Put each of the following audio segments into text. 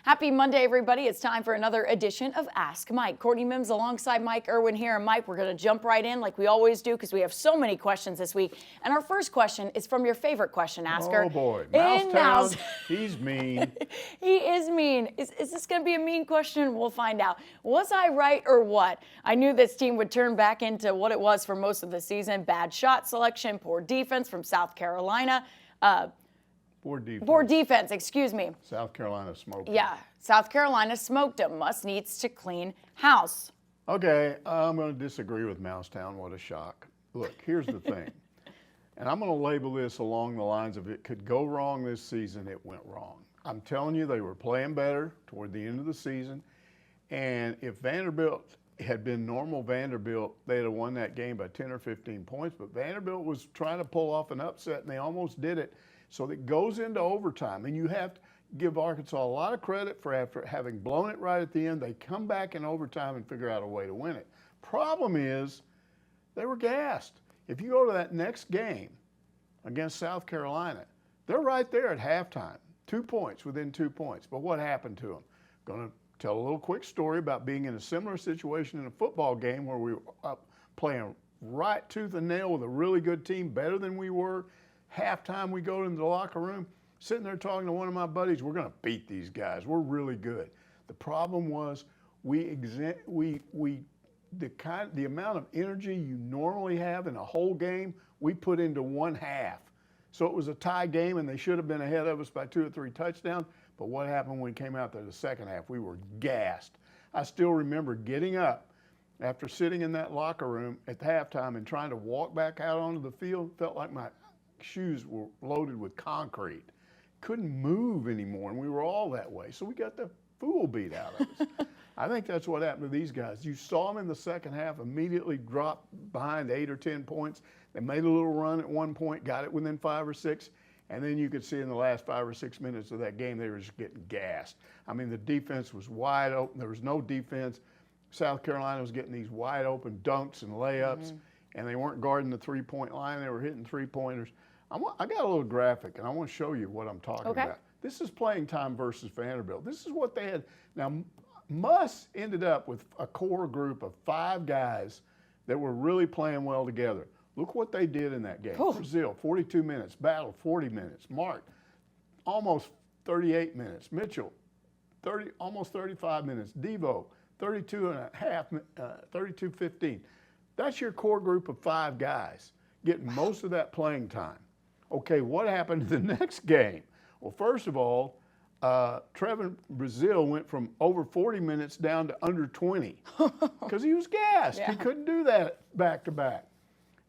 Happy Monday, everybody. It's time for another edition of Ask Mike. Courtney Mims alongside Mike Irwin here. And Mike, we're going to jump right in like we always do because we have so many questions this week. And our first question is from your favorite question asker. Oh, boy. Mousetown, he's mean. He is mean. Is this going to be a mean question? We'll find out. Was I right or what? I knew this team would turn back into what it was for most of the season. Bad shot selection, poor defense from South Carolina. Poor defense, excuse me. South Carolina smoked them. Yeah, South Carolina smoked them. Muss needs to clean house. Okay, I'm going to disagree with Mousetown. What a shock. Look, here's the thing. And I'm going to label this along the lines of it could go wrong this season, it went wrong. I'm telling you, they were playing better toward the end of the season. And if Vanderbilt had been normal Vanderbilt, they'd have won that game by 10 or 15 points. But Vanderbilt was trying to pull off an upset, and they almost did it. So it goes into overtime, and you have to give Arkansas a lot of credit for after having blown it right at the end. They come back in overtime and figure out a way to win it. Problem is, they were gassed. If you go to that next game against South Carolina, they're right there at halftime, 2 points, within 2 points. But what happened to them? Going to tell a little quick story about being in a similar situation in a football game where we were up playing right tooth and nail with a really good team, better than we were. Halftime, we go into the locker room, sitting there talking to one of my buddies. We're going to beat these guys. We're really good. The problem was the amount of energy you normally have in a whole game, we put into one half. So it was a tie game, and they should have been ahead of us by 2 or 3 touchdowns. But what happened when we came out there the second half? We were gassed. I still remember getting up after sitting in that locker room at halftime and trying to walk back out onto the field. Felt like my shoes were loaded with concrete. Couldn't move anymore, and we were all that way. So we got the fool beat out of us. I think that's what happened to these guys. You saw them in the second half immediately drop behind 8 or 10 points. They made a little run at one point, got it within 5 or 6, and then you could see in the last 5 or 6 minutes of that game they were just getting gassed. I mean, the defense was wide open. There was no defense. South Carolina was getting these wide open dunks and layups, and they weren't guarding the three-point line. They were hitting three-pointers. I got a little graphic, and I want to show you what I'm talking about. This is playing time versus Vanderbilt. This is what they had. Now, Muss ended up with a core group of 5 guys that were really playing well together. Look what they did in that game. Brazil, 42 minutes. Battle, 40 minutes. Mark, almost 38 minutes. Mitchell, almost 35 minutes. Devo, 32.5, 32-15. That's your core group of 5 guys getting most of that playing time. Okay, what happened to the next game? Well, first of all, Trevin Brazil went from over 40 minutes down to under 20 because he was gassed. Yeah. He couldn't do that back to back.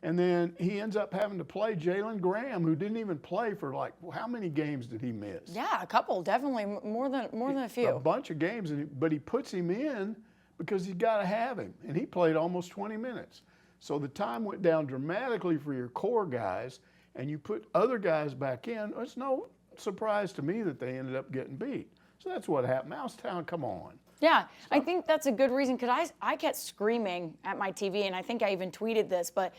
And then he ends up having to play Jalen Graham, who didn't even play for like, how many games did he miss? Yeah, a couple, definitely more than a few. A bunch of games, but he puts him in because he's got to have him, and he played almost 20 minutes. So the time went down dramatically for your core guys, and you put other guys back in. It's no surprise to me that they ended up getting beat. So that's what happened. Mousetown, come on. Yeah, I think that's a good reason because I kept screaming at my TV, and I think I even tweeted this, but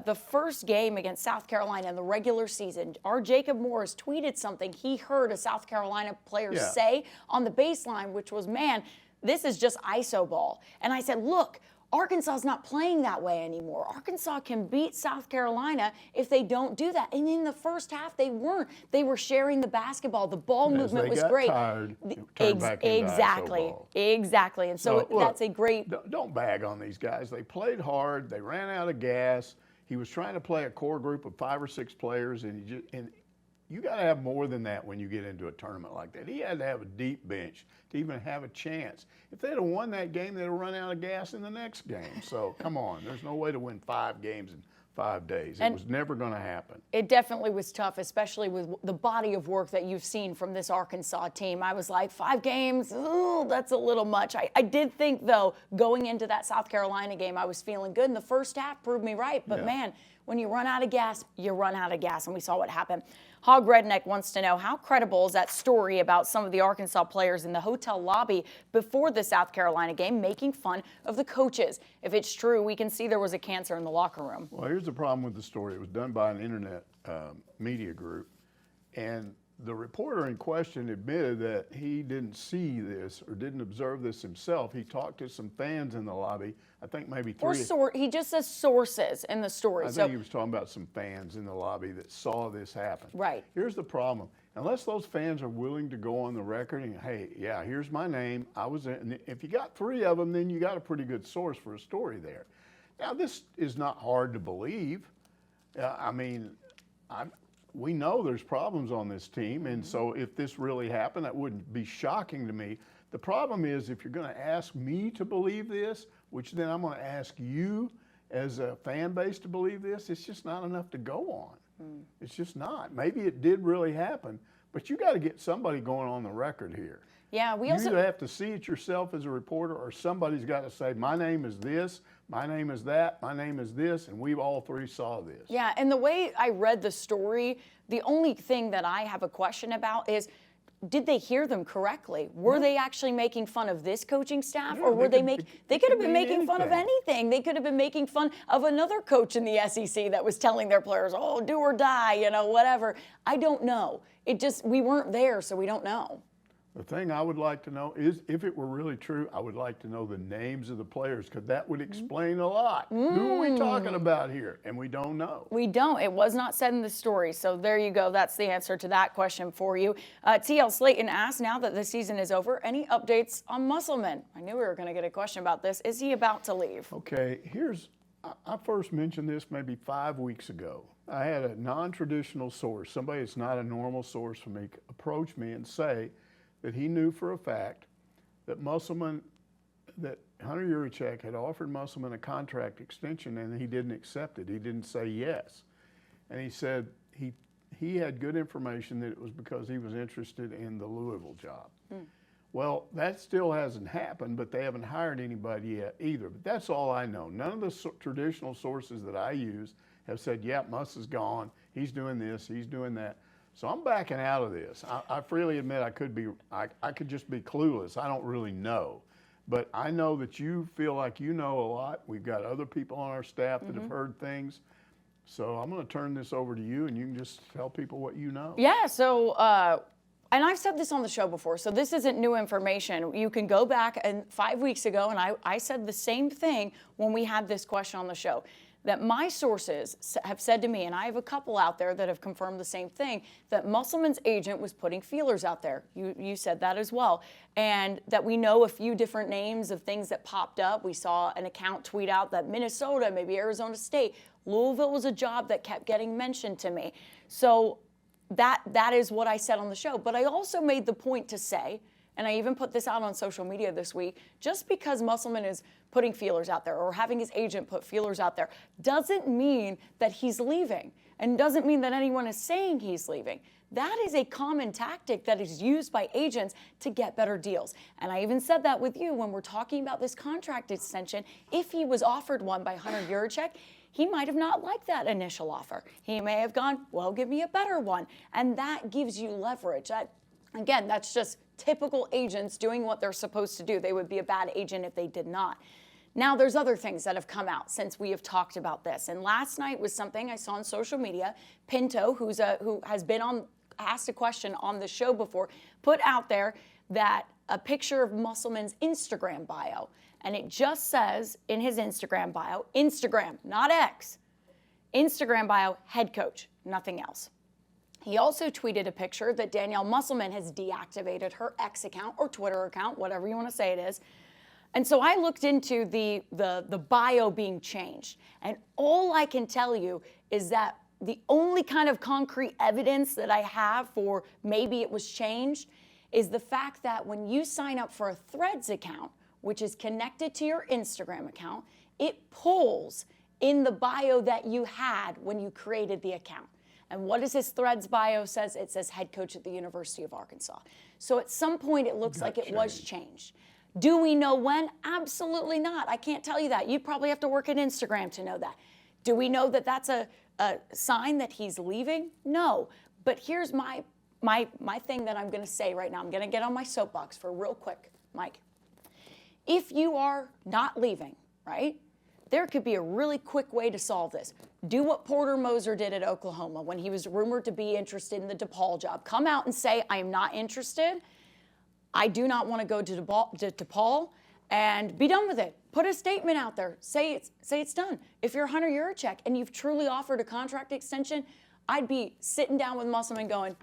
the first game against South Carolina in the regular season, our Jacob Morris tweeted something he heard a South Carolina player say on the baseline, which was, man, this is just ISO ball. And I said, look, Arkansas's not playing that way anymore. Arkansas can beat South Carolina if they don't do that. And in the first half, they weren't. They were sharing the basketball. The ball movement was great. Tired, back exactly. Exactly. And so look, that's a great. Don't bag on these guys. They played hard. They ran out of gas. He was trying to play a core group of 5 or 6 players, and you got to have more than that when you get into a tournament like that. He had to have a deep bench to even have a chance. If they'd have won that game, they'd have run out of gas in the next game. So, come on. There's no way to win 5 games in 5 days. It was never going to happen. It definitely was tough, especially with the body of work that you've seen from this Arkansas team. I was like, 5 games, ooh, that's a little much. I did think, though, going into that South Carolina game, I was feeling good. In the first half, proved me right. But, man, when you run out of gas, you run out of gas. And we saw what happened. Hog Redneck wants to know, how credible is that story about some of the Arkansas players in the hotel lobby before the South Carolina game making fun of the coaches? If it's true, we can see there was a cancer in the locker room. Well, here's the problem with the story. It was done by an internet media group, and the reporter in question admitted that he didn't see this or didn't observe this himself. He talked to some fans in the lobby. I think maybe three. He just says sources in the story. I think he was talking about some fans in the lobby that saw this happen. Right. Here's the problem. Unless those fans are willing to go on the record and, hey, yeah, here's my name. I was in. And if you got 3 of them, then you got a pretty good source for a story there. Now, this is not hard to believe. We know there's problems on this team, and so if this really happened, that wouldn't be shocking to me. The problem is if you're going to ask me to believe this, which then I'm going to ask you as a fan base to believe this, it's just not enough to go on. It's just not. Maybe it did really happen, but you got to get somebody going on the record here. Yeah, you either have to see it yourself as a reporter, or somebody's got to say, my name is this, my name is that, my name is this, and we all 3 saw this. Yeah, and the way I read the story, the only thing that I have a question about is, did they hear them correctly? Were they actually making fun of this coaching staff, or were they could have been making fun of anything. They could have been making fun of another coach in the SEC that was telling their players, oh, do or die, whatever. I don't know. We weren't there, so we don't know. The thing I would like to know is, if it were really true, I would like to know the names of the players, because that would explain a lot. Who are we talking about here? And we don't know. We don't. It was not said in the story. So there you go. That's the answer to that question for you. TL Slayton asked, now that the season is over, any updates on Musselman? I knew we were going to get a question about this. Is he about to leave? Okay, I first mentioned this maybe 5 weeks ago. I had a non-traditional source, somebody that's not a normal source for me, approach me and say that he knew for a fact that that Hunter Yurachek had offered Musselman a contract extension, and he didn't accept it. He didn't say yes. And he said he had good information that it was because he was interested in the Louisville job. Well, that still hasn't happened, but they haven't hired anybody yet either. But that's all I know. None of the traditional sources that I use have said, yeah, Muss is gone, he's doing this, he's doing that. So I'm backing out of this. I freely admit I could just be clueless. I don't really know. But I know that you feel like you know a lot. We've got other people on our staff that have heard things. So I'm going to turn this over to you, and you can just tell people what you know. Yeah, so, and I've said this on the show before, so this isn't new information. You can go back, and 5 weeks ago, and I said the same thing when we had this question on the show, that my sources have said to me, and I have a couple out there that have confirmed the same thing, that Musselman's agent was putting feelers out there. You said that as well. And that we know a few different names of things that popped up. We saw an account tweet out that Minnesota, maybe Arizona State, Louisville was a job that kept getting mentioned to me. So that is what I said on the show. But I also made the point to say, and I even put this out on social media this week, just because Musselman is putting feelers out there or having his agent put feelers out there doesn't mean that he's leaving, and doesn't mean that anyone is saying he's leaving. That is a common tactic that is used by agents to get better deals. And I even said that with you when we're talking about this contract extension. If he was offered one by Hunter Yurachek, he might have not liked that initial offer. He may have gone, well, give me a better one. And that gives you leverage. Again, that's just typical agents doing what they're supposed to do. They would be a bad agent if they did not. Now, there's other things that have come out since we have talked about this. And last night was something I saw on social media. Pinto, who has been asked a question on the show before, put out there that a picture of Musselman's Instagram bio. And it just says in his Instagram bio, Instagram, not X, Instagram bio, head coach, nothing else. He also tweeted a picture that Danielle Musselman has deactivated her X account or Twitter account, whatever you want to say it is. And so I looked into the bio being changed. And all I can tell you is that the only kind of concrete evidence that I have for maybe it was changed is the fact that when you sign up for a Threads account, which is connected to your Instagram account, it pulls in the bio that you had when you created the account. And what does his Threads bio says? It says head coach at the University of Arkansas. So at some point it looks like it was changed. Do we know when? Absolutely not. I can't tell you that. You'd probably have to work at Instagram to know that. Do we know that that's a sign that he's leaving? No. But here's my thing that I'm going to say right now. I'm going to get on my soapbox for real quick, Mike. If you are not leaving, right, there could be a really quick way to solve this. Do what Porter Moser did at Oklahoma when he was rumored to be interested in the DePaul job. Come out and say, I am not interested. I do not want to go to DePaul, and be done with it. Put a statement out there. Say it's done. If you're Hunter Yurachek and you've truly offered a contract extension, I'd be sitting down with Musselman going,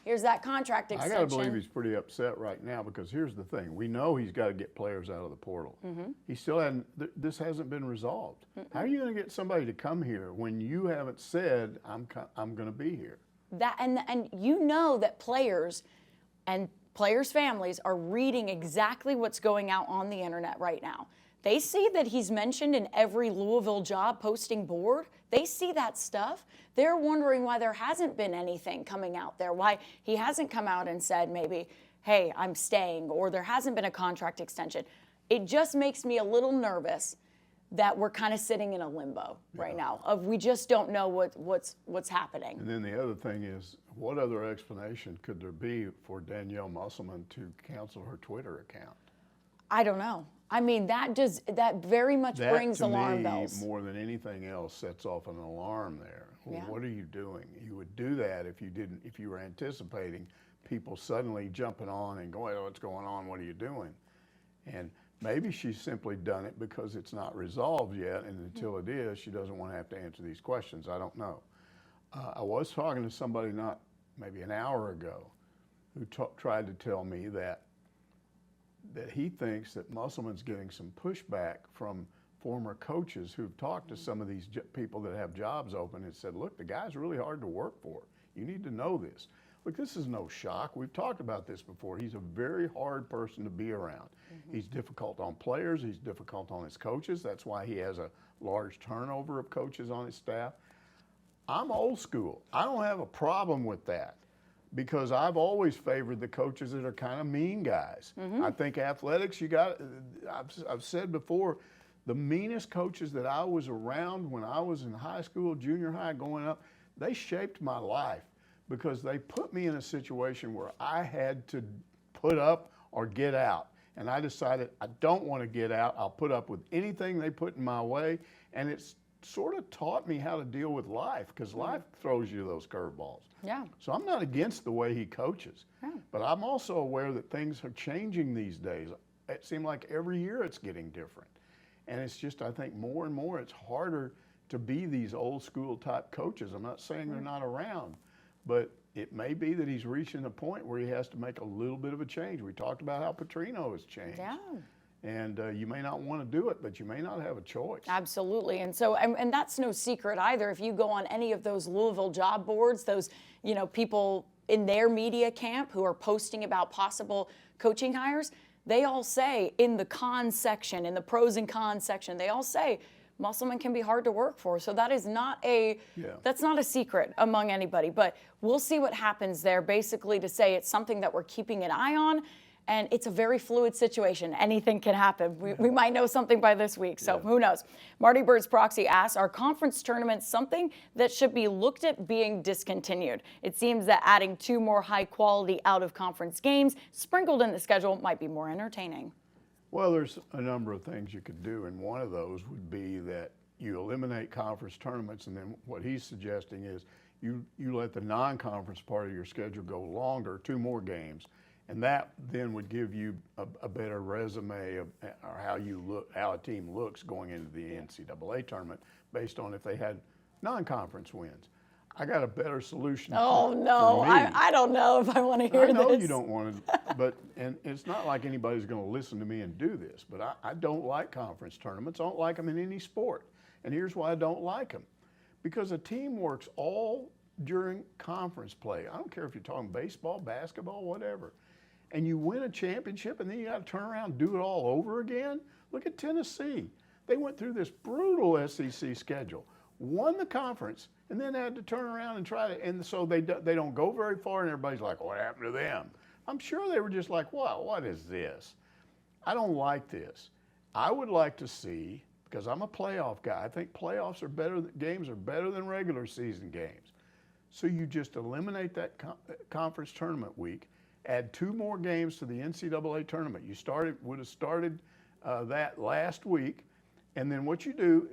here's that contract extension. I got to believe he's pretty upset right now because here's the thing. We know he's got to get players out of the portal. He still hasn't, this hasn't been resolved. How are you going to get somebody to come here when you haven't said, I'm going to be here? That and you know that players and players' families are reading exactly what's going out on the internet right now. They see that he's mentioned in every Louisville job posting board. They see that stuff. They're wondering why there hasn't been anything coming out there, why he hasn't come out and said maybe, hey, I'm staying, or there hasn't been a contract extension. It just makes me a little nervous that we're kind of sitting in a limbo right now. We just don't know what's happening. And then the other thing is, what other explanation could there be for Danielle Musselman to cancel her Twitter account? I don't know. I mean, that very much brings alarm bells. More than anything else, sets off an alarm there. Well, Yeah. what are you doing? You would do that if you were anticipating people suddenly jumping on and going, oh, what's going on? What are you doing? And maybe she's simply done it because it's not resolved yet, and until it is, she doesn't want to have to answer these questions. I don't know. I was talking to somebody not maybe an hour ago who tried to tell me that he thinks that Musselman's getting some pushback from former coaches who've talked to some of these people that have jobs open and said, look, the guy's really hard to work for. You need to know this. Look, this is no shock. We've talked about this before. He's a very hard person to be around. He's difficult on players. He's difficult on his coaches. That's why he has a large turnover of coaches on his staff. I'm old school. I don't have a problem with that because I've always favored the coaches that are kind of mean guys. I think athletics, I've said before, the meanest coaches that I was around when I was in high school, junior high, going up, they shaped my life because they put me in a situation where I had to put up or get out. And I decided I don't want to get out. I'll put up with anything they put in my way. And it's sort of taught me how to deal with life because life throws you those curveballs. Yeah. So I'm not against the way he coaches, but I'm also aware that things are changing these days. It seems like every year it's getting different. And it's just, I think more and more it's harder to be these old school type coaches. I'm not saying they're not around, but it may be that he's reaching a point where he has to make a little bit of a change. We talked about how Petrino has changed. Yeah. And you may not want to do it, but you may not have a choice. Absolutely. And so, and that's no secret either. If you go on any of those Louisville job boards, those, people in their media camp who are posting about possible coaching hires, they all say in the cons section, in the pros and cons section, they all say Musselman can be hard to work for. So that is that's not a secret among anybody, but we'll see what happens there, basically to say it's something that we're keeping an eye on. And it's a very fluid situation. Anything can happen. We might know something by this week, so who knows. Marty Bird's Proxy asks, are conference tournaments something that should be looked at being discontinued? It seems that adding 2 more high-quality out-of-conference games sprinkled in the schedule might be more entertaining. Well, there's a number of things you could do, and one of those would be that you eliminate conference tournaments, and then what he's suggesting is you let the non-conference part of your schedule go longer, 2 more games. And that then would give you a better resume of or how a team looks going into the NCAA tournament based on if they had non-conference wins. I got a better solution. Oh, no, I don't know if I want to hear this. I know you don't want to, and it's not like anybody's going to listen to me and do this, but I don't like conference tournaments. I don't like them in any sport. And here's why I don't like them. Because a team works all during conference play. I don't care if you're talking baseball, basketball, whatever. And you win a championship and then you got to turn around and do it all over again? Look at Tennessee. They went through this brutal SEC schedule, won the conference, and then had to turn around and try to, and so they don't go very far, and everybody's like, what happened to them? I'm sure they were just like, what is this? I don't like this. I would like to see, because I'm a playoff guy, I think playoffs are better, games are better than regular season games. So you just eliminate that conference tournament week, add 2 more games to the NCAA tournament. You would have started that last week, And then what you do,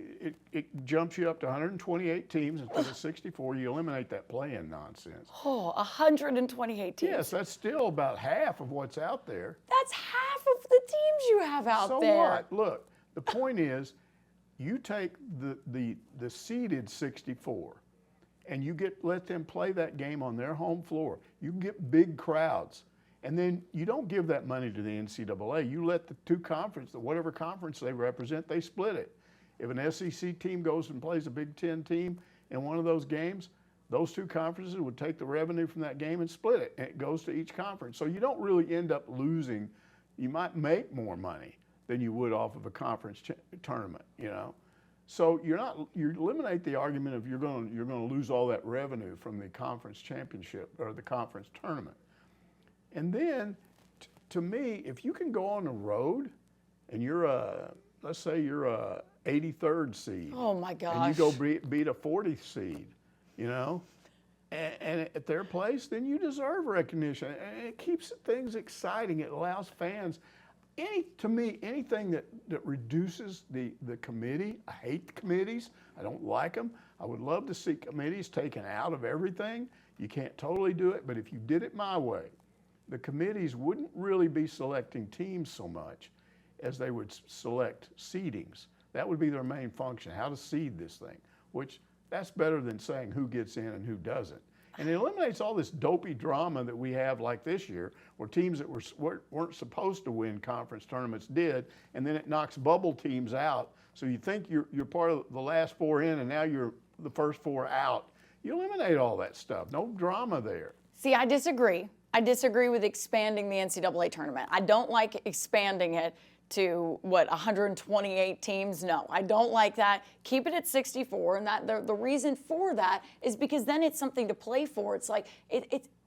it jumps you up to 128 teams instead of 64. You eliminate that play-in nonsense. Oh, 128 teams. Yes, that's still about half of what's out there. That's half of the teams you have out So there. what? Look, the point is, you take the seeded 64, and you let them play that game on their home floor. You get big crowds. And then you don't give that money to the NCAA. You let the two conferences, whatever conference they represent, they split it. If an SEC team goes and plays a Big Ten team in one of those games, those two conferences would take the revenue from that game and split it, and it goes to each conference. So you don't really end up losing. You might make more money than you would off of a conference tournament, you know. So you eliminate the argument of you're going to lose all that revenue from the conference championship or the conference tournament. And then, to me, if you can go on the road and you're let's say you're a 83rd seed. Oh my gosh. And you go beat a 40th seed, you know, and at their place, then you deserve recognition. And it keeps things exciting. It allows fans. To me, anything that reduces the committee, I hate the committees. I don't like them. I would love to see committees taken out of everything. You can't totally do it, but if you did it my way, the committees wouldn't really be selecting teams so much as they would select seedings. That would be their main function, how to seed this thing, which that's better than saying who gets in and who doesn't. And it eliminates all this dopey drama that we have like this year, where teams that weren't supposed to win conference tournaments did, and then it knocks bubble teams out. So you think you're part of the last four in, and now you're the first four out. You eliminate all that stuff. No drama there. See, I disagree. I disagree with expanding the NCAA tournament. I don't like expanding it to, 128 teams? No, I don't like that. Keep it at 64, and that the reason for that is because then it's something to play for. It's like,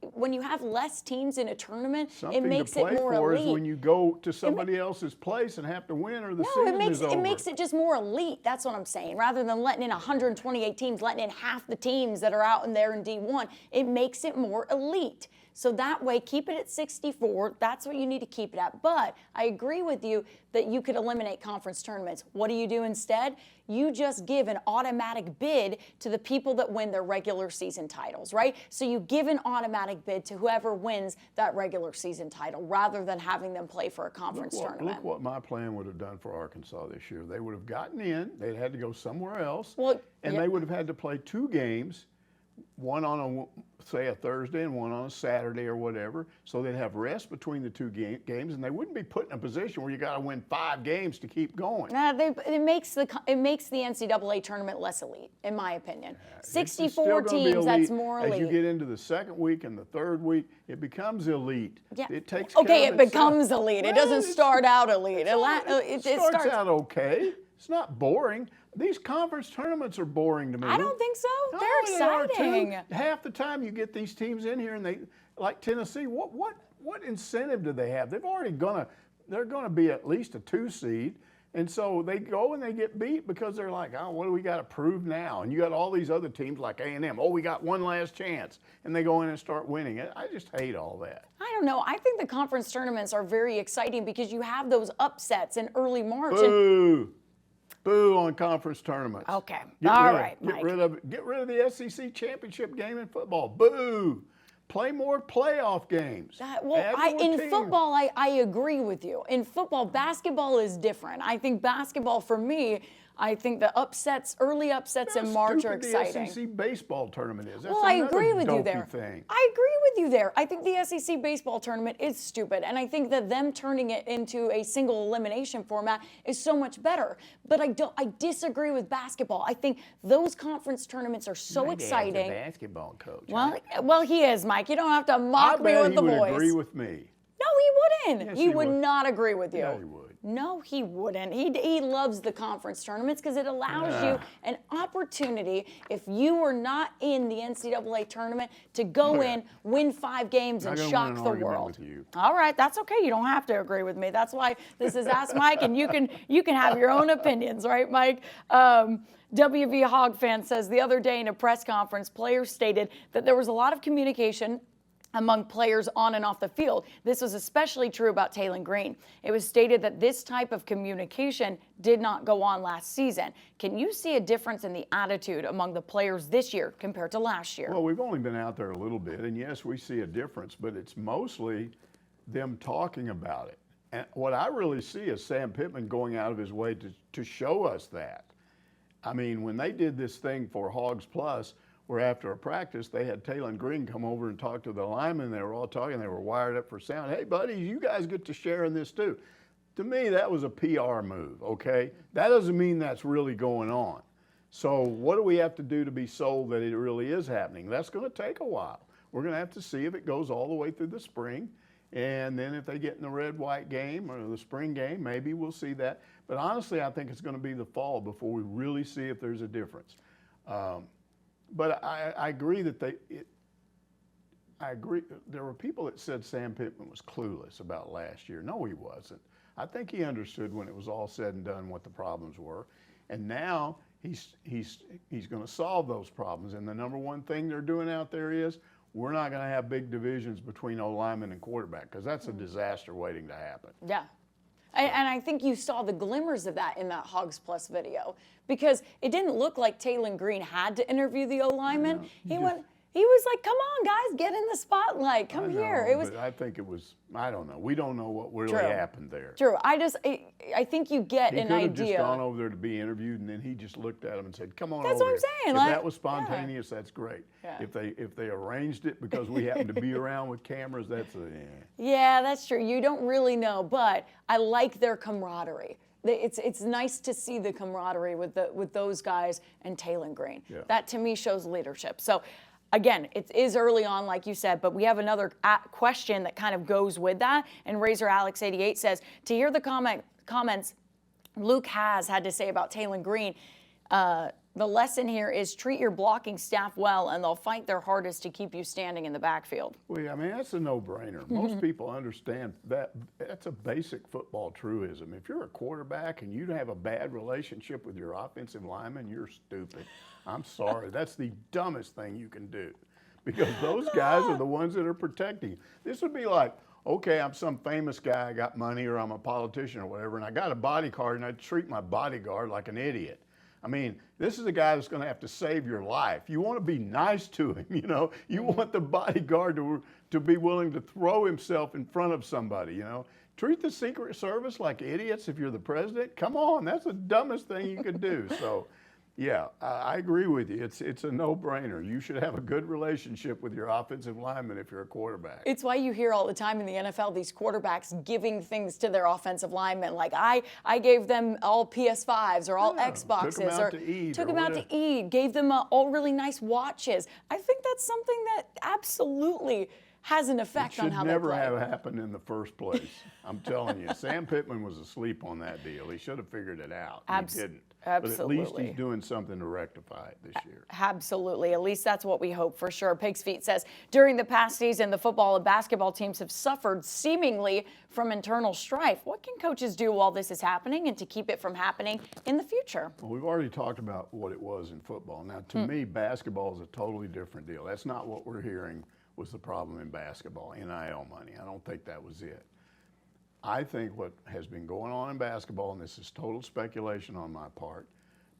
when you have less teams in a tournament, Something it makes to play it more for elite. is when you go to somebody else's place and have to win, or the season is over. It makes it just more elite. That's what I'm saying. Rather than letting in 128 teams, letting in half the teams that are out in there in D1, it makes it more elite. So that way, keep it at 64. That's what you need to keep it at. But I agree with you that you could eliminate conference tournaments. What do you do instead? You just give an automatic bid to the people that win their regular season titles, right? So you give an automatic bid to whoever wins that regular season title rather than having them play for a conference tournament. Look what my plan would have done for Arkansas this year. They would have gotten in. They'd had to go somewhere else. And they would have had to play two games, one on say a Thursday and one on a Saturday or whatever, so they'd have rest between the two games, and they wouldn't be put in a position where you got to win 5 games to keep going. It makes the NCAA tournament less elite, in my opinion. 64 teams, that's more elite. As you get into the second week and the third week, it becomes elite. Yeah. It takes okay, care of it becomes elite. It doesn't start out elite. It starts out okay. It's not boring. These conference tournaments are boring to me. I don't think so. They're exciting. Half the time you get these teams in here and they, like Tennessee, what incentive do they have? They're gonna be at least a 2 seed. And so they go and they get beat because they're like, oh, what do we got to prove now? And you got all these other teams like A&M. Oh, we got one last chance. And they go in and start winning. I just hate all that. I don't know. I think the conference tournaments are very exciting because you have those upsets in early March. Boo! Boo on conference tournaments. Okay. All right, Mike. Get rid of the SEC championship game in football. Boo! Play more playoff games. In football, I agree with you. In football, basketball is different. I think basketball, for me, I think the early upsets in March are exciting. The SEC baseball tournament is. Well, I agree with you there. Thing. I agree with you there. I think the SEC baseball tournament is stupid, and I think that them turning it into a single elimination format is so much better. But I disagree with basketball. I think those conference tournaments are so exciting. He's a basketball coach. Well, he is, Mike. You don't have to mock me with the boys. I bet he would agree with me. No, he wouldn't. Yes, he would not agree with you. Yeah, he would. No, he wouldn't. He loves the conference tournaments because it allows you an opportunity, if you were not in the NCAA tournament, to go in, win 5 games, and shock the world. All right, that's okay. You don't have to agree with me. That's why this is Ask Mike, and you can have your own opinions, right, Mike? WV Hog fan says the other day in a press conference, players stated that there was a lot of communication among players on and off the field. This was especially true about Taylor Green. It was stated that this type of communication did not go on last season. Can you see a difference in the attitude among the players this year compared to last year? Well, we've only been out there a little bit, and yes, we see a difference, but it's mostly them talking about it. And what I really see is Sam Pittman going out of his way to show us that. I mean, when they did this thing for Hogs Plus, where after a practice, they had Taylor Green come over and talk to the linemen. They were all talking. They were wired up for sound. Hey, buddy, you guys get to share in this too. To me, that was a PR move, okay? That doesn't mean that's really going on. So what do we have to do to be sold that it really is happening? That's going to take a while. We're going to have to see if it goes all the way through the spring. And then if they get in the red-white game or the spring game, maybe we'll see that. But honestly, I think it's going to be the fall before we really see if there's a difference. But I agree that I agree. There were people that said Sam Pittman was clueless about last year. No, he wasn't. I think he understood when it was all said and done what the problems were. And now he's going to solve those problems. And the number one thing they're doing out there is we're not going to have big divisions between O-lineman and quarterback because that's a disaster waiting to happen. Yeah. And I think you saw the glimmers of that in that Hogs Plus video because it didn't look like Taylor Green had to interview the O-lineman. He was like, come on, guys, get in the spotlight. Come here. It was. But I think it was, I don't know. We don't know what really happened there. True. I think you get an idea. He could have just gone over there to be interviewed, and then he just looked at him and said, come on That's over what I'm here. saying. If like, that was spontaneous, that's great. Yeah. If they arranged it because we happened to be around with cameras, that's Yeah, that's true. You don't really know, but I like their camaraderie. It's nice to see the camaraderie with those guys and Taylor Green. Yeah. That to me shows leadership. So again, it is early on, like you said, but we have another question that kind of goes with that. And Razor Alex 88 says, to hear the comments Luke has had to say about Taylor Green, the lesson here is treat your blocking staff well, and they'll fight their hardest to keep you standing in the backfield. Well, I mean, that's a no-brainer. Most people understand that. That's a basic football truism. If you're a quarterback and you have a bad relationship with your offensive lineman, you're stupid. I'm sorry. That's the dumbest thing you can do because those guys are the ones that are protecting you. This would be like, okay, I'm some famous guy, I got money, or I'm a politician or whatever, and I got a bodyguard, and I treat my bodyguard like an idiot. I mean, this is a guy that's going to have to save your life. You want to be nice to him, you know. You want the bodyguard to be willing to throw himself in front of somebody, you know. Treat the Secret Service like idiots if you're the president. Come on, that's the dumbest thing you could do. So, yeah, I agree with you. It's a no-brainer. You should have a good relationship with your offensive lineman if you're a quarterback. It's why you hear all the time in the NFL these quarterbacks giving things to their offensive linemen. Like I gave them all PS5s or all Xboxes. Took them out to eat. Gave them all really nice watches. I think that's something that absolutely has an effect on how they play. It should never have happened in the first place. I'm telling you. Sam Pittman was asleep on that deal. He should have figured it out. He didn't. Absolutely. But at least he's doing something to rectify it this year. Absolutely. At least that's what we hope for sure. Pig's Feet says, during the past season, the football and basketball teams have suffered seemingly from internal strife. What can coaches do while this is happening and to keep it from happening in the future? Well, we've already talked about what it was in football. Now, to me, basketball is a totally different deal. That's not what we're hearing was the problem in basketball, NIL money. I don't think that was it. I think what has been going on in basketball, and this is total speculation on my part,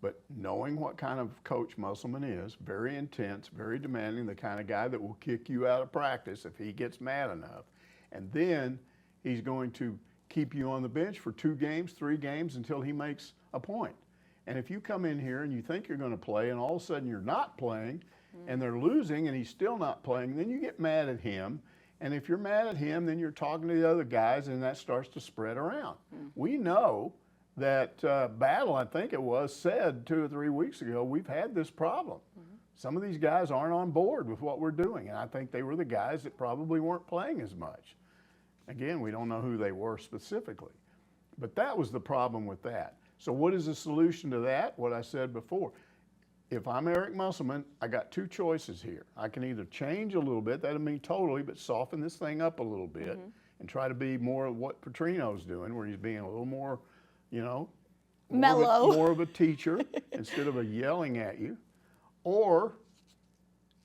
but knowing what kind of coach Musselman is, very intense, very demanding, the kind of guy that will kick you out of practice if he gets mad enough. And then he's going to keep you on the bench for 2 games, 3 games until he makes a point. And if you come in here and you think you're going to play and all of a sudden you're not playing and they're losing and he's still not playing, then you get mad at him. And if you're mad at him, then you're talking to the other guys, and that starts to spread around. We know that Battle, I think it was, said 2 or 3 weeks ago, we've had this problem. Some of these guys aren't on board with what we're doing, and I think they were the guys that probably weren't playing as much. Again, we don't know who they were specifically. But that was the problem with that. So what is the solution to that? What I said before. If I'm Eric Musselman, I got 2 choices here. I can either change a little bit, that doesn't mean totally, but soften this thing up a little bit and try to be more of what Petrino's doing, where he's being a little more, you know, mellow, more of a teacher instead of a yelling at you. Or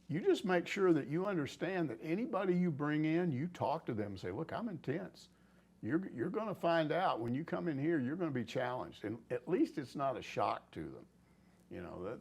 you just make sure that you understand that anybody you bring in, you talk to them and say, look, I'm intense. You're going to find out when you come in here, you're going to be challenged. And at least it's not a shock to them. You know,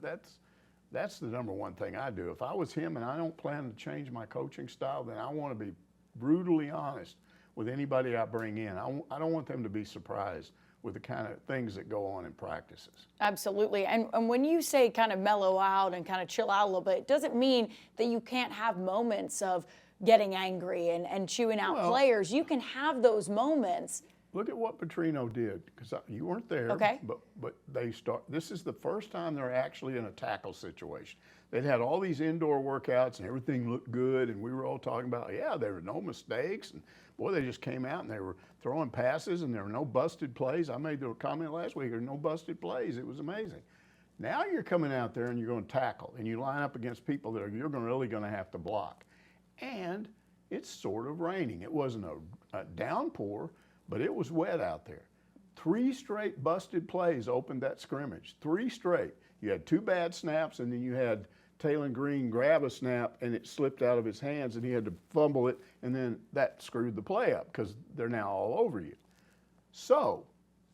that's the number one thing I do. If I was him and I don't plan to change my coaching style, then I want to be brutally honest with anybody I bring in. I don't want them to be surprised with the kind of things that go on in practices. Absolutely. And when you say kind of mellow out and kind of chill out a little bit, it doesn't mean that you can't have moments of getting angry and chewing out players. You can have those moments. Look at what Petrino did, because you weren't there. Okay. But they start. This is the first time they're actually in a tackle situation. They'd had all these indoor workouts and everything looked good, and we were all talking about, yeah, there were no mistakes, and boy, they just came out and they were throwing passes, and there were no busted plays. I made the comment last week, there were no busted plays. It was amazing. Now you're coming out there and you're going to tackle, and you line up against people that you're really going to have to block. And it's sort of raining. It wasn't a downpour, but it was wet out there. 3 straight busted plays opened that scrimmage. 3 straight. You had 2 bad snaps, and then you had Taylor Green grab a snap, and it slipped out of his hands, and he had to fumble it, and then that screwed the play up because they're now all over you. So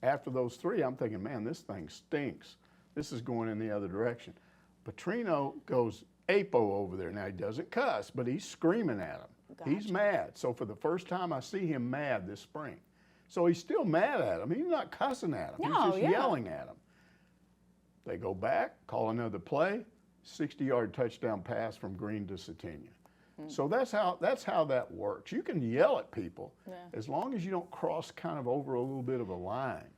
after those 3, I'm thinking, man, this thing stinks. This is going in the other direction. Petrino goes apo over there. Now, he doesn't cuss, but he's screaming at him. Gotcha. He's mad. So for the first time, I see him mad this spring. So he's still mad at him. He's not cussing at him. No, He's just yelling at him. They go back, call another play, 60-yard touchdown pass from Green to Satania. So that's how that works. You can yell at people as long as you don't cross kind of over a little bit of a line.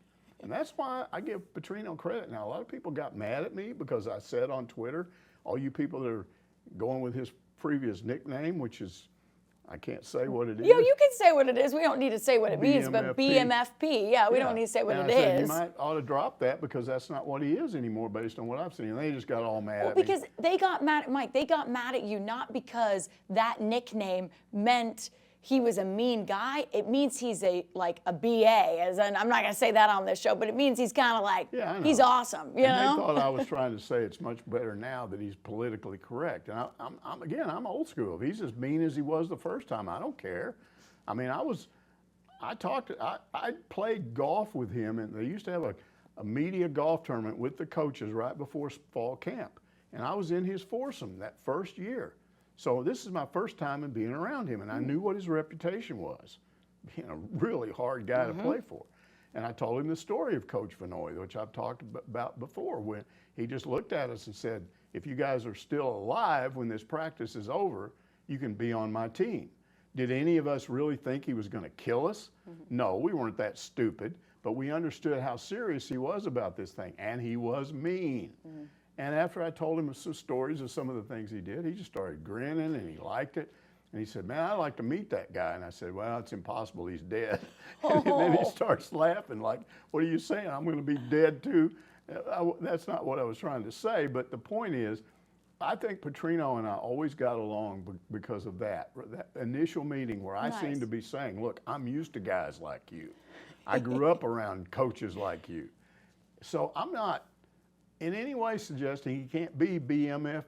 And that's why I give Petrino credit. Now, a lot of people got mad at me because I said on Twitter, all you people that are going with his previous nickname, which is, I can't say what it is. You can say what it is. We don't need to say what it means, but BMFP, we don't need to say what it is. You might ought to drop that because that's not what he is anymore based on what I've seen. And they just got all mad at me. Because they got mad at Mike. They got mad at you not because that nickname meant he was a mean guy. It means he's a BA, as in, I'm not going to say that on this show, but it means he's kind of like, he's awesome, you know? They thought I was trying to say it's much better now that he's politically correct. And I'm old school. If he's as mean as he was the first time, I don't care. I mean, I played golf with him, and they used to have a media golf tournament with the coaches right before fall camp. And I was in his foursome that first year. So this is my first time in being around him, and I knew what his reputation was, being a really hard guy to play for. And I told him the story of Coach Vanoy, which I've talked about before, when he just looked at us and said, if you guys are still alive when this practice is over, you can be on my team. Did any of us really think he was going to kill us? No, we weren't that stupid, but we understood how serious he was about this thing, and he was mean. And after I told him some stories of some of the things he did, he just started grinning, and he liked it. And he said, man, I'd like to meet that guy. And I said, well, it's impossible. He's dead. And then he starts laughing like, what are you saying? I'm going to be dead too? That's not what I was trying to say. But the point is, I think Petrino and I always got along because of that initial meeting where I seemed to be saying, look, I'm used to guys like you. I grew up around coaches like you. So I'm not in any way suggesting he can't be BMFP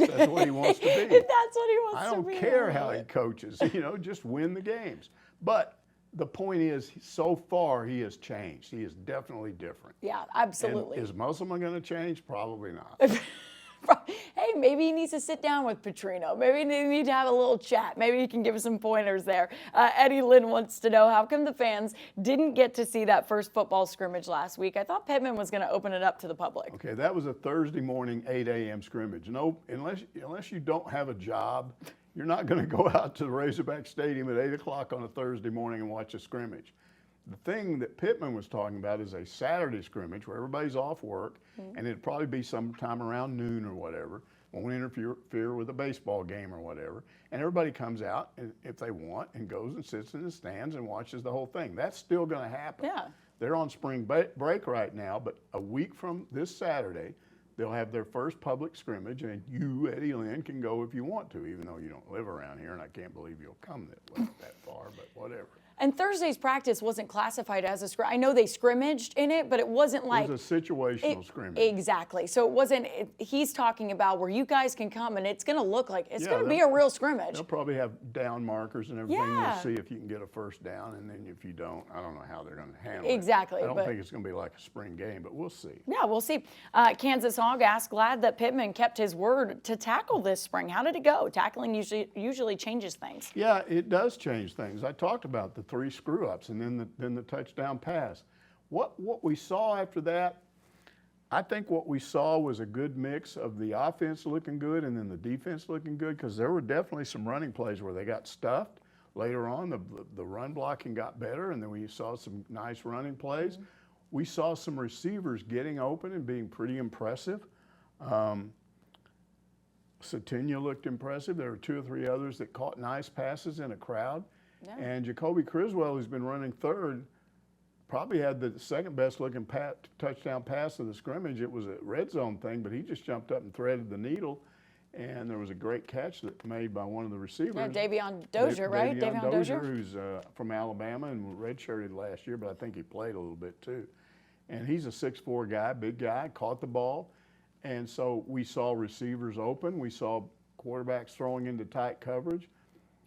if that's what he wants to be. If that's what he wants I to don't be. care how he coaches, just win the games. But the point is, so far he has changed. He is definitely different. Yeah, absolutely. And is Musselman going to change? Probably not. Hey, maybe he needs to sit down with Petrino. Maybe they need to have a little chat. Maybe he can give us some pointers there. Eddie Lynn wants to know, how come the fans didn't get to see that first football scrimmage last week? I thought Pittman was going to open it up to the public. Okay, that was a Thursday morning, 8 a.m. scrimmage. No, unless you don't have a job, you're not going to go out to the Razorback Stadium at 8 o'clock on a Thursday morning and watch a scrimmage. The thing that Pittman was talking about is a Saturday scrimmage where everybody's off work, and it'd probably be sometime around noon or whatever. Won't interfere with a baseball game or whatever. And everybody comes out, and if they want, and goes and sits in the stands and watches the whole thing. That's still going to happen. Yeah. They're on spring break right now, but a week from this Saturday, they'll have their first public scrimmage, and you, Eddie Lynn, can go if you want to, even though you don't live around here, and I can't believe you'll come that far, but whatever. And Thursday's practice wasn't classified as a scrimmage. I know they scrimmaged in it, but it wasn't like. It was a situational scrimmage. Exactly. So it wasn't, he's talking about where you guys can come and it's going to look like, it's going to be they'll- a real scrimmage. They'll probably have down markers and everything. Yeah. We'll see if you can get a first down, and then if you don't, I don't know how they're going to handle Exactly, it. I don't but- think it's going to be like a spring game, but we'll see. Yeah, we'll see. Kansas Hog asked, glad that Pittman kept his word to tackle this spring. How did it go? Tackling usually changes things. Yeah, it does change things. I talked about the 3 screw-ups and then the touchdown pass. What we saw after that, I think what we saw was a good mix of the offense looking good and then the defense looking good, because there were definitely some running plays where they got stuffed. Later on, the run blocking got better, and then we saw some nice running plays. Mm-hmm. We saw some receivers getting open and being pretty impressive. Satinia looked impressive. There were 2 or 3 others that caught nice passes in a crowd. Yeah. And Jacoby Criswell, who's been running third, probably had the second best looking touchdown pass of the scrimmage. It was a red zone thing, but he just jumped up and threaded the needle. And there was a great catch that made by one of the receivers. Yeah, Davion Dozier, right? Davion Dozier, who's from Alabama and redshirted last year, but I think he played a little bit too. And he's a 6'4" guy, big guy, caught the ball. And so we saw receivers open. We saw quarterbacks throwing into tight coverage.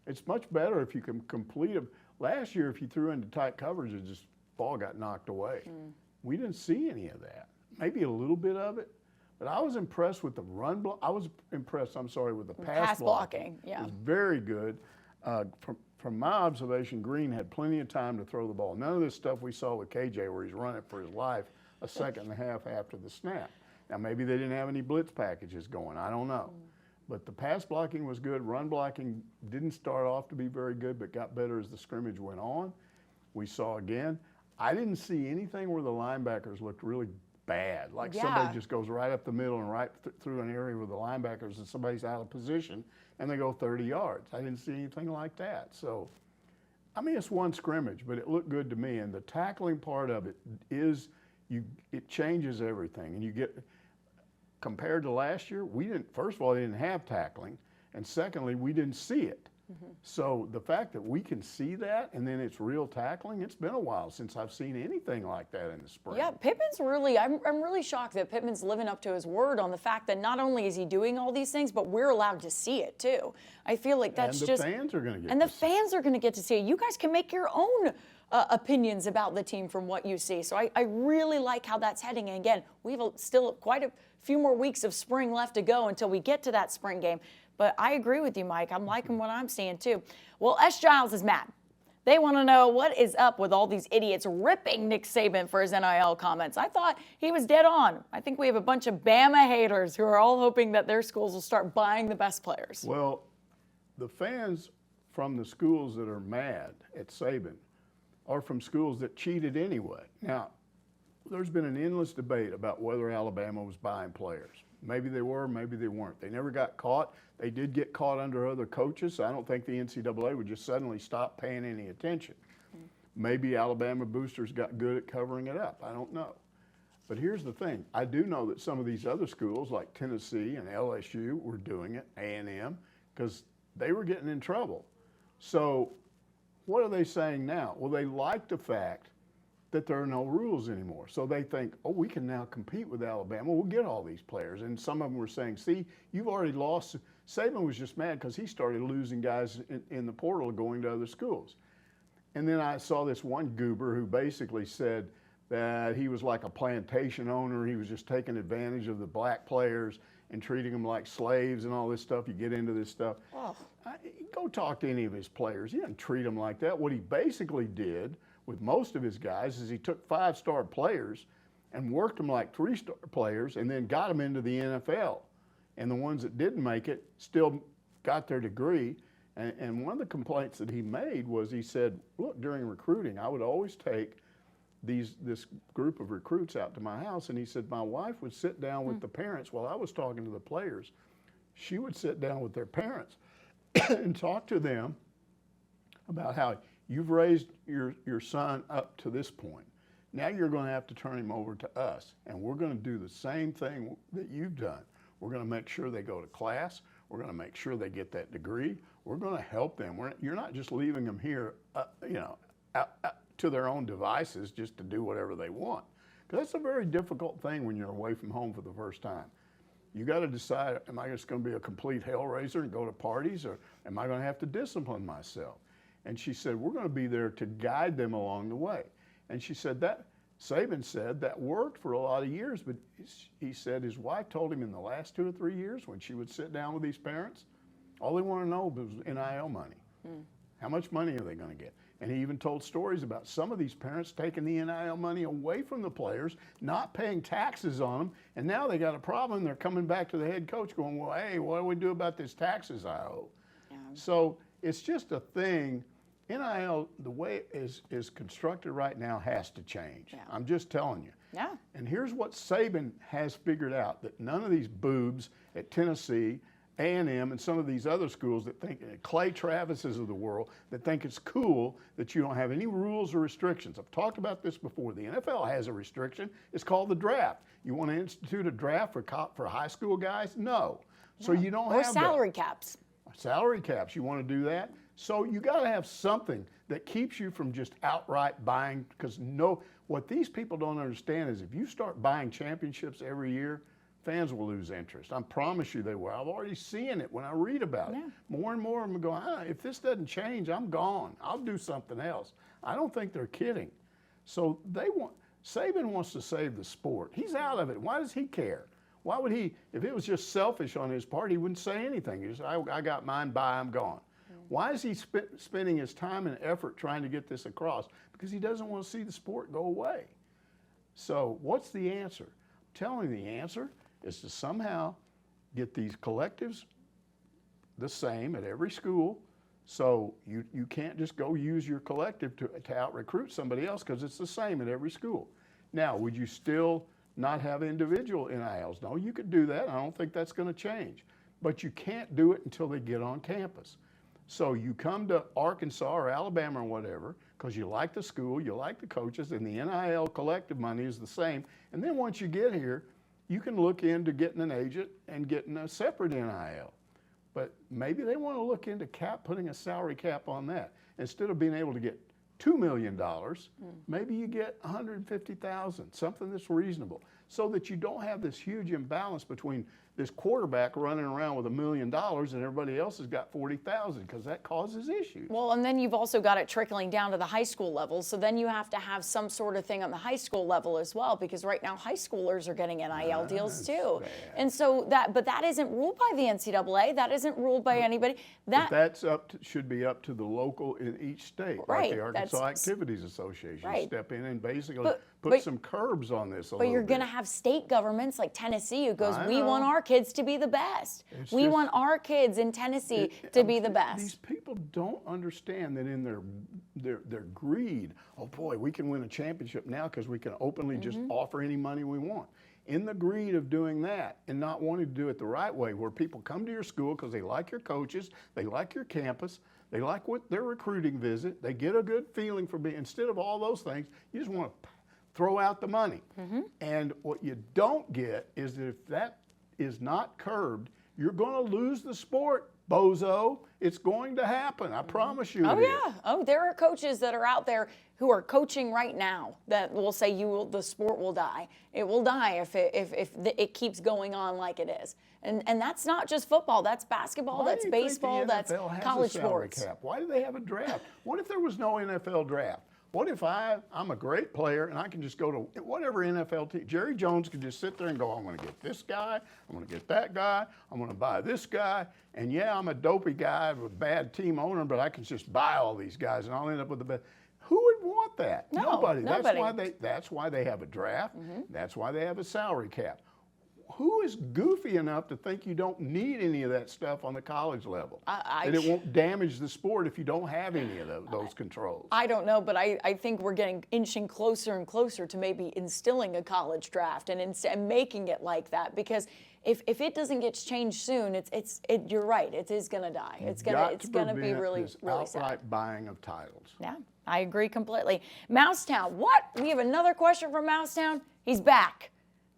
It's much better if you can complete them. Last year, if you threw into tight coverage, it just ball got knocked away. We didn't see any of that. Maybe a little bit of it, but I was impressed with the run block. I was impressed, with the pass blocking. Yeah. It was very good. From my observation, Green had plenty of time to throw the ball. None of this stuff we saw with KJ where he's running for his life a second and a half after the snap. Now, maybe they didn't have any blitz packages going. I don't know. But the pass blocking was good. Run blocking didn't start off to be very good, but got better as the scrimmage went on. We saw again. I didn't see anything where the linebackers looked really bad. Like somebody just goes right up the middle and right through an area with the linebackers and somebody's out of position and they go 30 yards. I didn't see anything like that. So, I mean, it's one scrimmage, but it looked good to me. And the tackling part of it is, it changes everything. And you get, compared to last year, first of all, they didn't have tackling. And secondly, we didn't see it. So the fact that we can see that and then it's real tackling, it's been a while since I've seen anything like that in the spring. Yeah, Pittman's really, I'm really shocked that Pittman's living up to his word on the fact that not only is he doing all these things, but we're allowed to see it too. I feel like that's just. And the fans are going to get And the fans are going to get to see it. You guys can make your own opinions about the team from what you see. So I really like how that's heading. And again, we have still quite a few more weeks of spring left to go until we get to that spring game. But I agree with you, Mike. I'm liking what I'm seeing, too. Well, S. Giles is mad. They want to know what is up with all these idiots ripping Nick Saban for his NIL comments. I thought he was dead on. I think we have a bunch of Bama haters who are all hoping that their schools will start buying the best players. Well, the fans from the schools that are mad at Saban are from schools that cheated anyway. Now, there's been an endless debate about whether Alabama was buying players. Maybe they were, maybe they weren't. They never got caught. They did get caught under other coaches. So I don't think the NCAA would just suddenly stop paying any attention. Maybe Alabama boosters got good at covering it up. I don't know. But here's the thing. I do know that some of these other schools like Tennessee and LSU were doing it, A&M, because they were getting in trouble. So what are they saying now? Well, they like the fact that there are no rules anymore. So they think, oh, we can now compete with Alabama. We'll get all these players. And some of them were saying, see, you've already lost. Saban was just mad because he started losing guys in the portal going to other schools. And then I saw this one goober who basically said that he was like a plantation owner. He was just taking advantage of the black players and treating them like slaves and all this stuff. You get into this stuff. Oh. Go talk to any of his players. He didn't treat them like that. What he basically did with most of his guys is he took 5-star players and worked them like 3-star players and then got them into the NFL. And the ones that didn't make it still got their degree. And one of the complaints that he made was he said, look, during recruiting, I would always take this group of recruits out to my house. And he said, my wife would sit down with the parents while I was talking to the players. She would sit down with their parents and talk to them about how you've raised your son up to this point. Now you're going to have to turn him over to us, and we're going to do the same thing that you've done. We're going to make sure they go to class. We're going to make sure they get that degree. We're going to help them. You're not just leaving them here, to their own devices just to do whatever they want. Because that's a very difficult thing when you're away from home for the first time. You got to decide, am I just going to be a complete hellraiser and go to parties, or am I going to have to discipline myself? And she said, we're going to be there to guide them along the way. And she said that, Saban said that worked for a lot of years, but he said his wife told him in the last 2 or 3 years when she would sit down with these parents, all they want to know was NIL money. How much money are they going to get? And he even told stories about some of these parents taking the NIL money away from the players, not paying taxes on them, and now they got a problem. They're coming back to the head coach going, well, hey, what do we do about this taxes I owe? Yeah. So it's just a thing. NIL, the way it is constructed right now, has to change. Yeah. I'm just telling you. Yeah. And here's what Saban has figured out, that none of these boobs at Tennessee, A&M, and some of these other schools that think, Clay Travises of the world, that think it's cool that you don't have any rules or restrictions. I've talked about this before. The NFL has a restriction. It's called the draft. You want to institute a draft for high school guys? No. So you don't have salary caps. Salary caps. You want to do that? So you got to have something that keeps you from just outright buying, because what these people don't understand is if you start buying championships every year, fans will lose interest. I promise you they will. I've already seen it when I read about it. More and more of them go, if this doesn't change, I'm gone. I'll do something else. I don't think they're kidding. So Saban wants to save the sport. He's out of it. Why does he care? Why would he, if it was just selfish on his part, he wouldn't say anything. He just, I got mine, bye, I'm gone. Why is he spending his time and effort trying to get this across? Because he doesn't want to see the sport go away. So what's the answer? I'm telling you, the answer is to somehow get these collectives the same at every school, so you can't just go use your collective to out-recruit somebody else, because it's the same at every school. Now, would you still not have individual NILs? No, you could do that. I don't think that's going to change. But you can't do it until they get on campus. So you come to Arkansas or Alabama or whatever, because you like the school, you like the coaches, and the NIL collective money is the same. And then once you get here, you can look into getting an agent and getting a separate NIL. But maybe they want to look into putting a salary cap on that. Instead of being able to get $2 million, maybe you get $150,000, something that's reasonable, so that you don't have this huge imbalance between this quarterback running around with $1 million and everybody else has got $40,000, because that causes issues. Well, and then you've also got it trickling down to the high school level. So then you have to have some sort of thing on the high school level as well, because right now high schoolers are getting NIL deals too. Bad. And so but that isn't ruled by the NCAA. That isn't ruled by anybody. But that's should be up to the local in each state, like the Arkansas Activities Association. Step in and basically put some curbs on this. But you're going to have state governments like Tennessee who goes, we want our kids to be the best. We want our kids in Tennessee to be the best. These people don't understand that in their greed, oh boy, we can win a championship now because we can openly just offer any money we want. In the greed of doing that and not wanting to do it the right way, where people come to your school because they like your coaches, they like your campus, they like their recruiting visit, they get a good feeling for being, instead of all those things, you just want to throw out the money. And what you don't get is that if that is not curbed, you're going to lose the sport, bozo. It's going to happen. I promise you. Oh, yeah. Oh, there are coaches that are out there who are coaching right now that will say the sport will die. It will die if it keeps going on like it is. And that's not just football. That's basketball. That's baseball. That's college sports. Cap? Why do they have a draft? What if there was no NFL draft? What if I'm a great player and I can just go to whatever NFL team? Jerry Jones could just sit there and go, I'm going to get this guy, I'm going to get that guy, I'm going to buy this guy, and yeah, I'm a dopey guy with a bad team owner, but I can just buy all these guys and I'll end up with the best. Who would want that? No, nobody. That's why they have a draft. That's why they have a salary cap. Who is goofy enough to think you don't need any of that stuff on the college level? And it won't damage the sport if you don't have any of those controls. I don't know, but I think we're inching closer and closer to maybe instilling a college draft and making it like that, because if it doesn't get changed soon, you're right, it is going to die. It's going to be really sad. Outright buying of titles. Yeah, I agree completely. Mousetown, what? We have another question from Mousetown. He's back.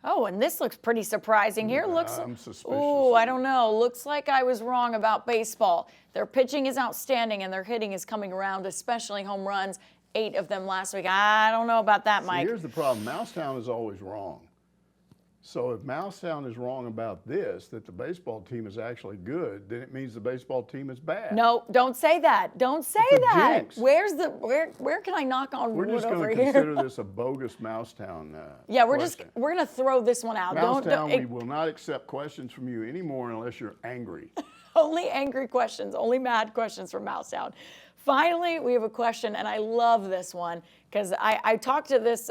Oh, and this looks pretty surprising here. I'm suspicious. Oh, I don't know. Looks like I was wrong about baseball. Their pitching is outstanding and their hitting is coming around, especially home runs. 8 of them last week. I don't know about that, See, Mike. here's the problem. Mousetown is always wrong. So if Mousetown is wrong about this, that the baseball team is actually good, then it means the baseball team is bad. No, don't say that. Don't say It's a that. jinx. Where can I knock on We're wood just going over to here? consider this a bogus Mousetown Yeah, we're gonna throw this one out. Mousetown, we will not accept questions from you anymore unless you're angry. Only angry questions, only mad questions from Mousetown. Finally, we have a question, and I love this one because I talked to this.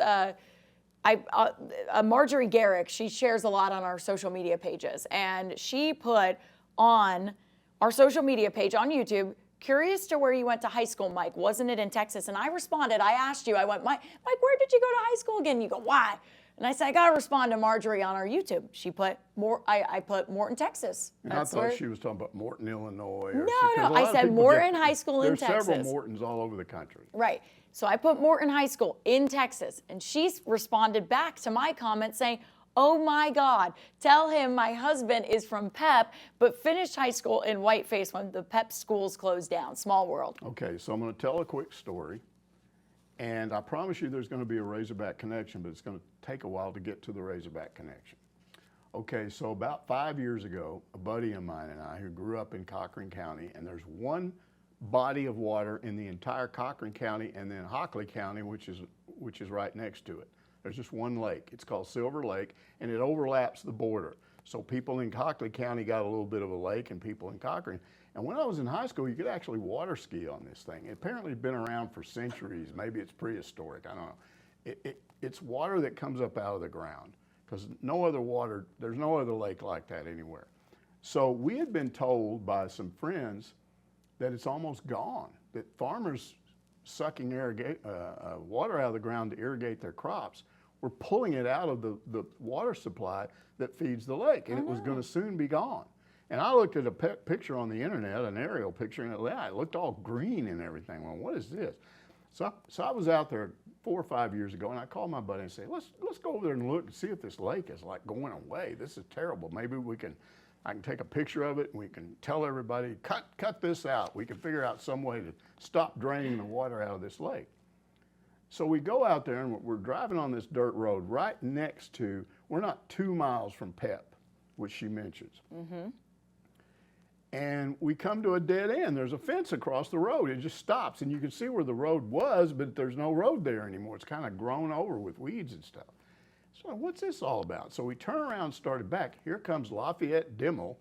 Marjorie Garrick, she shares a lot on our social media pages, and she put on our social media page on YouTube, curious to where you went to high school, Mike. Wasn't it in Texas? And I responded, I asked you, I went, Mike, where did you go to high school again? You go, why? And I said, I got to respond to Marjorie on our YouTube. She put, I put Morton, Texas. And I thought she was talking about Morton, Illinois. No, I said Morton High School in Texas. There's several Mortons all over the country. Right. So I put Morton High School in Texas, and she's responded back to my comment saying, oh my God, tell him my husband is from Pep, but finished high school in Whiteface when the Pep schools closed down. Small world. Okay, so I'm going to tell a quick story, and I promise you there's going to be a Razorback connection, but it's going to take a while to get to the Razorback connection. Okay, so about 5 years ago, a buddy of mine and I who grew up in Cochran County, and there's one body of water in the entire Cochran County and then Hockley County, which is right next to it. There's just one lake. It's called Silver Lake, and it overlaps the border. So people in Hockley County got a little bit of a lake, and people in Cochran. And when I was in high school, you could actually water ski on this thing. It apparently had been around for centuries. Maybe it's prehistoric. I don't know. It's water that comes up out of the ground because there's no other lake like that anywhere. So we had been told by some friends that it's almost gone, that farmers sucking water out of the ground to irrigate their crops were pulling it out of the water supply that feeds the lake, and it was going to soon be gone. And I looked at a picture on the internet, an aerial picture, and it looked all green and everything. Well, what is this? So I was out there 4 or 5 years ago, and I called my buddy and said, let's go over there and look and see if this lake is like going away. This is terrible. Maybe I can take a picture of it and we can tell everybody, cut this out. We can figure out some way to stop draining the water out of this lake. So we go out there and we're driving on this dirt road right next to, we're not 2 miles from Pep, which she mentions. Mm-hmm. And we come to a dead end. There's a fence across the road. It just stops, and you can see where the road was, but there's no road there anymore. It's kind of grown over with weeds and stuff. So what's this all about? So we turn around and started back. Here comes Lafayette Dimmel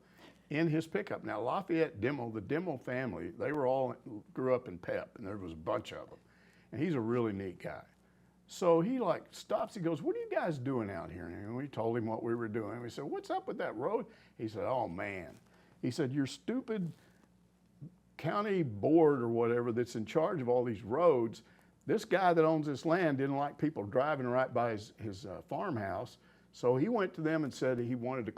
in his pickup. Now, Lafayette Dimmel, the Dimmel family, they grew up in Pep, and there was a bunch of them. And he's a really neat guy. So he stops, he goes, what are you guys doing out here? And we told him what we were doing. We said, what's up with that road? He said, oh man. He said, your stupid county board or whatever that's in charge of all these roads, this guy that owns this land didn't like people driving right by his farmhouse. So he went to them and said he wanted to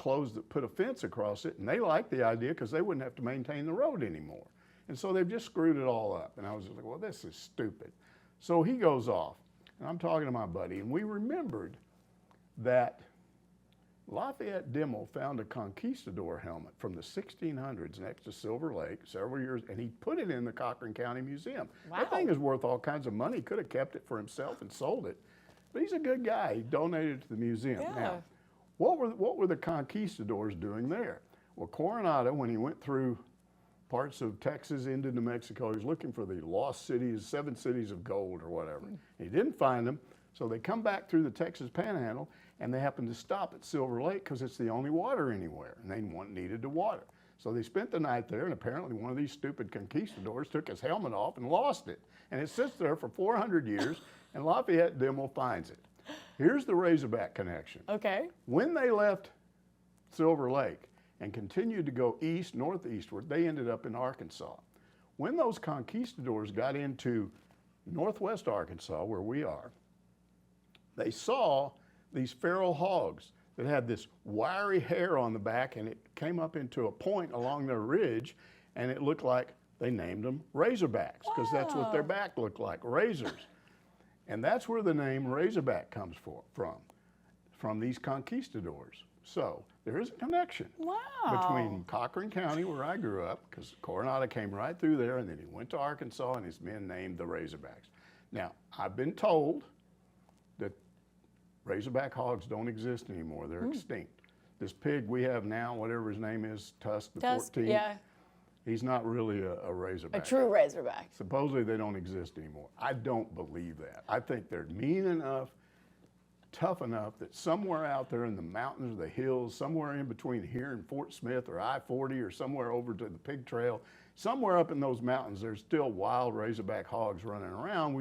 put a fence across it, and they liked the idea because they wouldn't have to maintain the road anymore. And so they've just screwed it all up. And I was just like, well, this is stupid. So he goes off, and I'm talking to my buddy, and we remembered that Lafayette Dimmel found a conquistador helmet from the 1600s next to Silver Lake several years, and he put it in the Cochran County Museum. Wow. That thing is worth all kinds of money. He could have kept it for himself and sold it, but he's a good guy. He donated it to the museum. Yeah. Now, what were the conquistadors doing there? Well, Coronado, when he went through parts of Texas into New Mexico, he was looking for the lost cities, 7 cities of gold or whatever. He didn't find them, so they come back through the Texas Panhandle, and they happened to stop at Silver Lake because it's the only water anywhere, and they needed to water. So they spent the night there, and apparently one of these stupid conquistadors took his helmet off and lost it. And it sits there for 400 years, and Lafayette Dimmel finds it. Here's the Razorback connection. Okay. When they left Silver Lake and continued to go northeastward, they ended up in Arkansas. When those conquistadors got into northwest Arkansas, where we are, they saw these feral hogs that had this wiry hair on the back, and it came up into a point along their ridge, and it looked like they named them Razorbacks because that's what their back looked like, razors. And that's where the name Razorback comes from these conquistadors. So there is a connection between Cochran County, where I grew up, because Coronado came right through there, and then he went to Arkansas, and his men named the Razorbacks. Now, I've been told that Razorback hogs don't exist anymore. They're extinct. This pig we have now, whatever his name is, Tusk the 14th, yeah. he's not really a Razorback. A true Razorback. Supposedly they don't exist anymore. I don't believe that. I think they're mean enough, tough enough that somewhere out there in the mountains or the hills, somewhere in between here and Fort Smith or I-40 or somewhere over to the pig trail, somewhere up in those mountains, there's still wild Razorback hogs running around.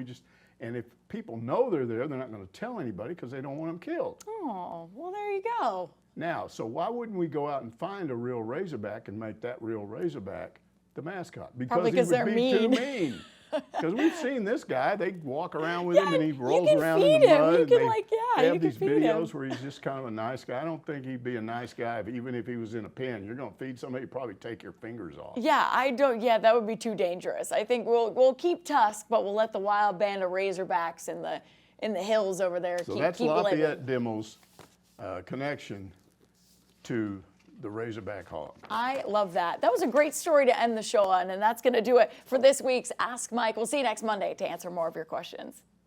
And if people know they're there, they're not going to tell anybody because they don't want them killed. Oh, well, there you go. Now, so why wouldn't we go out and find a real Razorback and make that real Razorback the mascot? Probably because they're mean. Too mean. Because we've seen this guy, they walk around with him and he rolls you can around feed in the him. mud. You And can, they, like, yeah, they you have can these feed videos him. where he's just kind of a nice guy. I don't think he'd be a nice guy even if he was in a pen. You're going to feed somebody, he'd probably take your fingers off. Yeah, I don't. Yeah, that would be too dangerous. I think we'll keep Tusk, but we'll let the wild band of Razorbacks in the hills over there So keep that's living. Lafayette Demo's connection to the Razorback hog. I love that. That was a great story to end the show on, and that's going to do it for this week's Ask Mike. We'll see you next Monday to answer more of your questions.